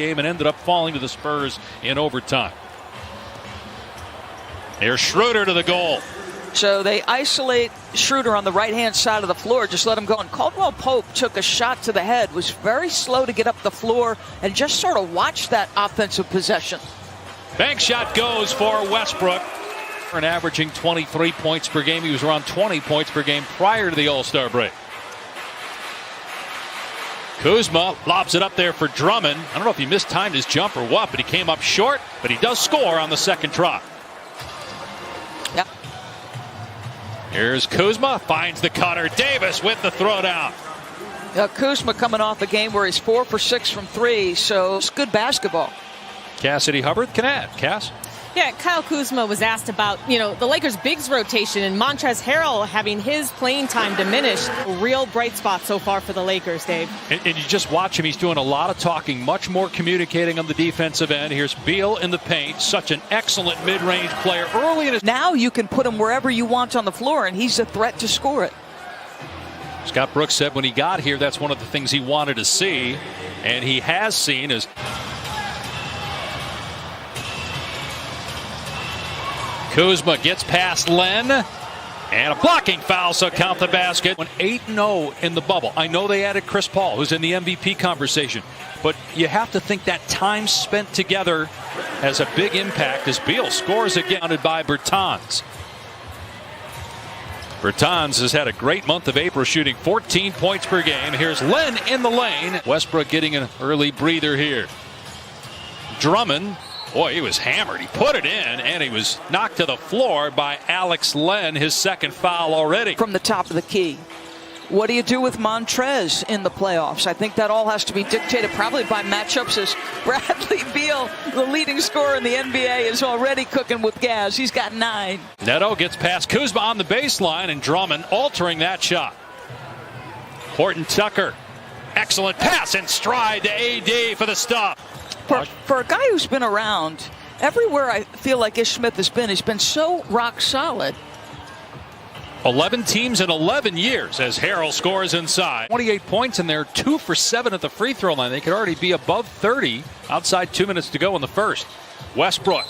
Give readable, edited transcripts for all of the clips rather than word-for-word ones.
game and ended up falling to the Spurs in overtime. Here's Schroeder to the goal. So they isolate Schroeder on the right-hand side of the floor, just let him go. And Caldwell Pope took a shot to the head, was very slow to get up the floor, and just sort of watched that offensive possession. Bank shot goes for Westbrook. And averaging 23 points per game. He was around 20 points per game prior to the All-Star break. Kuzma lobs it up there for Drummond. I don't know if he mistimed his jump or what, but he came up short. But he does score on the second try. Yep. Here's Kuzma, finds the cutter. Davis with the throwdown. Kuzma coming off a game where he's 4 for 6 from 3, so it's good basketball. Cassidy Hubbard can add. Cass? Yeah, Kyle Kuzma was asked about, the Lakers' bigs rotation and Montrezl Harrell having his playing time diminished. A real bright spot so far for the Lakers, Dave. And you just watch him. He's doing a lot of talking, much more communicating on the defensive end. Here's Beal in the paint. Such an excellent mid-range player early in his... Now you can put him wherever you want on the floor, and he's a threat to score it. Scott Brooks said when he got here, that's one of the things he wanted to see, and he has seen is... Kuzma gets past Len, and a blocking foul, so count the basket. 8-0 in the bubble. I know they added Chris Paul, who's in the MVP conversation, but you have to think that time spent together has a big impact as Beal scores again by Bertans. Bertans has had a great month of April, shooting 14 points per game. Here's Len in the lane. Westbrook getting an early breather here. Drummond. Boy, he was hammered. He put it in, and he was knocked to the floor by Alex Len, his second foul already. From the top of the key. What do you do with Montrez in the playoffs? I think that all has to be dictated probably by matchups, as Bradley Beal, the leading scorer in the NBA, is already cooking with gas. He's got 9. Neto gets past Kuzma on the baseline, and Drummond altering that shot. Horton Tucker. Excellent pass and stride to AD for the stop. For a guy who's been around, everywhere I feel like Ish Smith has been, he's been so rock solid. 11 teams in 11 years as Harrell scores inside. 28 points, and they're 2 for 7 at the free throw line. They could already be above 30 outside 2 minutes to go in the first. Westbrook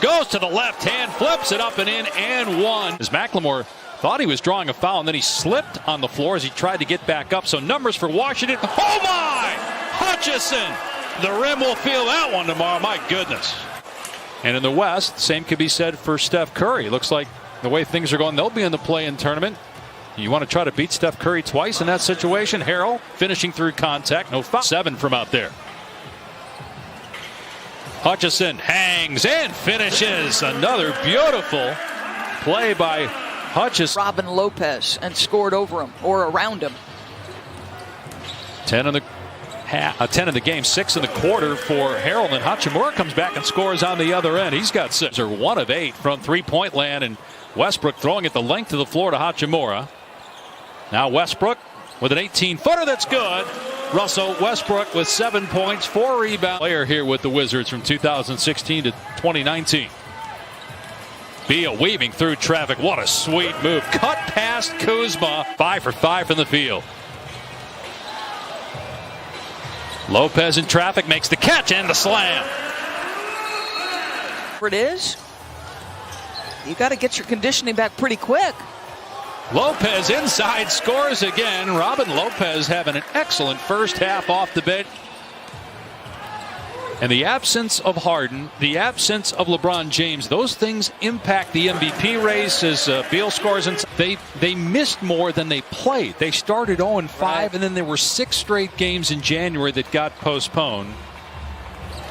goes to the left hand, flips it up and in, and one. As McLemore thought he was drawing a foul, and then he slipped on the floor as he tried to get back up. So numbers for Washington. Oh my! Hutchison! The rim will feel that one tomorrow. My goodness. And in the West, same could be said for Steph Curry. Looks like the way things are going, they'll be in the play-in tournament. You want to try to beat Steph Curry twice in that situation. Harrell finishing through contact. No foul. 7 from out there. Hutchison hangs and finishes. Another beautiful play by Hutchison. Robin Lopez and scored over him or around him. 10 in the game, 6 in the quarter for Harrell, and Hachimura comes back and scores on the other end. He's got 6 or 1 of 8 from three-point land, and Westbrook throwing it the length of the floor to Hachimura. Now Westbrook with an 18-footer that's good. Russell Westbrook with 7 points, 4 rebounds. Player here with the Wizards from 2016 to 2019. Beal weaving through traffic. What a sweet move. Cut past Kuzma. 5 for 5 from the field. Lopez in traffic makes the catch and the slam. It is. You got to get your conditioning back pretty quick. Lopez inside scores again. Robin Lopez having an excellent first half off the bench. And the absence of Harden, the absence of LeBron James, those things impact the MVP race as Beal scores. And they missed more than they played. They started 0-5, and then there were 6 straight games in January that got postponed.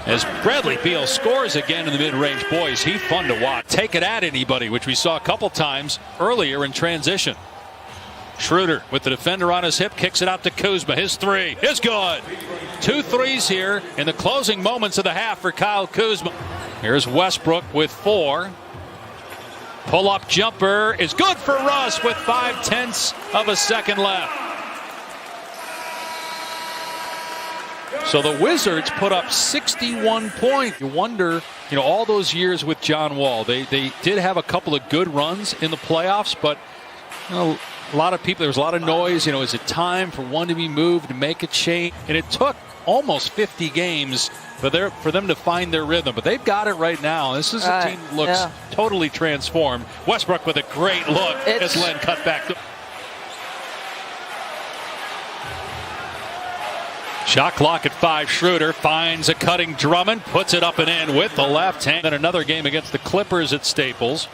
As Bradley Beal scores again in the mid-range, boys, he's fun to watch. Take it at anybody, which we saw a couple times earlier in transition. Schroeder with the defender on his hip, kicks it out to Kuzma. His 3 is good. 2 threes here in the closing moments of the half for Kyle Kuzma. Here's Westbrook with 4. Pull-up jumper is good for Russ with 0.5 of a second left. So the Wizards put up 61 points. You wonder, all those years with John Wall, they did have a couple of good runs in the playoffs, but a lot of people, there was a lot of noise. Is it time for one to be moved to make a change? And it took almost 50 games for them to find their rhythm. But they've got it right now. This is a team that looks totally transformed. Westbrook with a great look as Len cut back. Shot clock at 5. Schroeder finds a cutting Drummond, puts it up and in with the left hand. Then another game against the Clippers at Staples.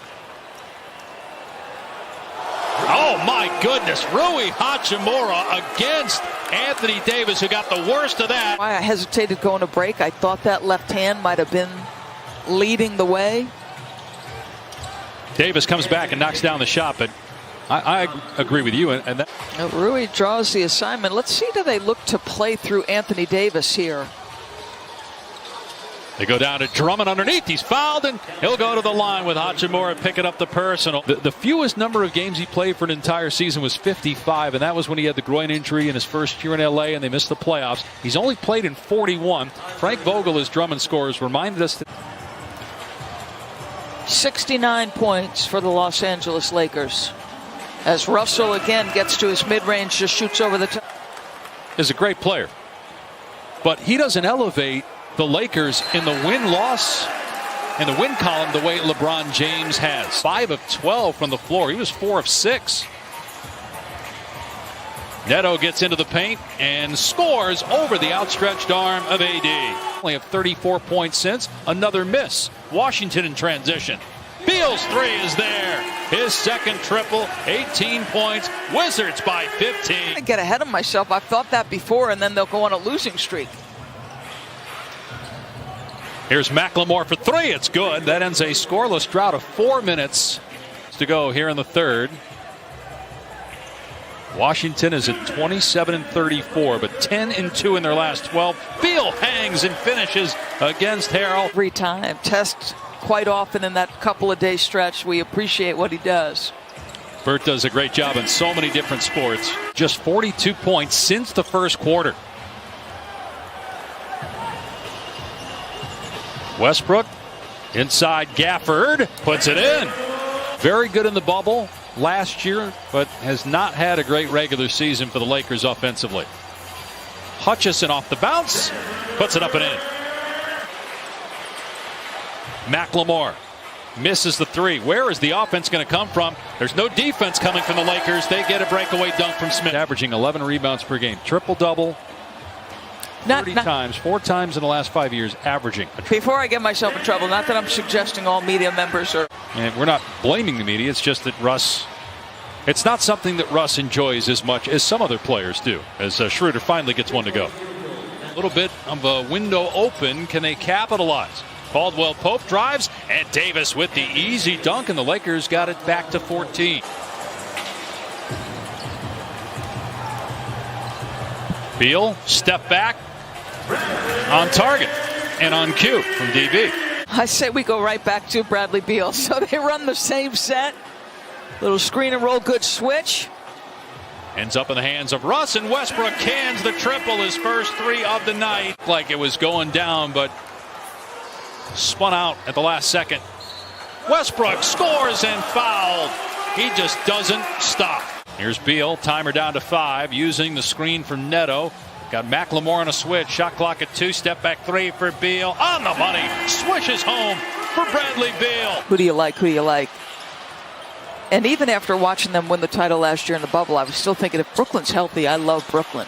Oh my goodness, Rui Hachimura against Anthony Davis, who got the worst of that. Why I hesitated going to break. I thought that left hand might have been leading the way. Davis comes back and knocks down the shot, but I agree with you. And that Rui draws the assignment. Let's see, do they look to play through Anthony Davis here? They go down to Drummond underneath. He's fouled, and he'll go to the line with Hachimura picking up the personal. The fewest number of games he played for an entire season was 55, and that was when he had the groin injury in his first year in L.A., and they missed the playoffs. He's only played in 41. Frank Vogel, as Drummond scores, reminded us that 69 points for the Los Angeles Lakers. As Russell again gets to his mid-range, just shoots over the top. Is a great player, but he doesn't elevate the Lakers in the win-loss in the win column the way LeBron James has. 5 of 12 from the floor. He was 4 of 6. Neto gets into the paint and scores over the outstretched arm of AD. Only have 34 points since. Another miss. Washington in transition. Beal's 3 is there. His second triple, 18 points. Wizards by 15. I get ahead of myself. I've thought that before, and then they'll go on a losing streak. Here's McLemore for 3. It's good. That ends a scoreless drought of 4 minutes to go here in the third. Washington is at 27 and 34, but 10 and 2 in their last 12. Beal hangs and finishes against Harrell. Every time. Test quite often in that couple of day stretch. We appreciate what he does. Bert does a great job in so many different sports. Just 42 points since the first quarter. Westbrook inside Gafford puts it in. Very good in the bubble last year, but has not had a great regular season for the Lakers offensively. Hutchison off the bounce, puts it up and in. McLemore misses the 3. Where is the offense going to come from? There's no defense coming from the Lakers. They get a breakaway dunk from Smith. Averaging 11 rebounds per game. Triple-double. 30 times, 4 times in the last 5 years, averaging. Before I get myself in trouble, not that I'm suggesting all media members are. And we're not blaming the media. It's just that Russ, it's not something that Russ enjoys as much as some other players do, as Schroeder finally gets one to go. A little bit of a window open. Can they capitalize? Caldwell Pope drives, and Davis with the easy dunk, and the Lakers got it back to 14. Beal, step back. On target and on cue from DB. I say we go right back to Bradley Beal. So they run the same set. Little screen and roll, good switch. Ends up in the hands of Russ, and Westbrook cans the triple, his first 3 of the night. Like it was going down, but spun out at the last second. Westbrook scores and fouled. He just doesn't stop. Here's Beal, timer down to 5, using the screen from Neto. Got McLemore on a switch. Shot clock at 2. Step back 3 for Beal. On the money. Swishes home for Bradley Beal. Who do you like? Who do you like? And even after watching them win the title last year in the bubble, I was still thinking if Brooklyn's healthy, I love Brooklyn.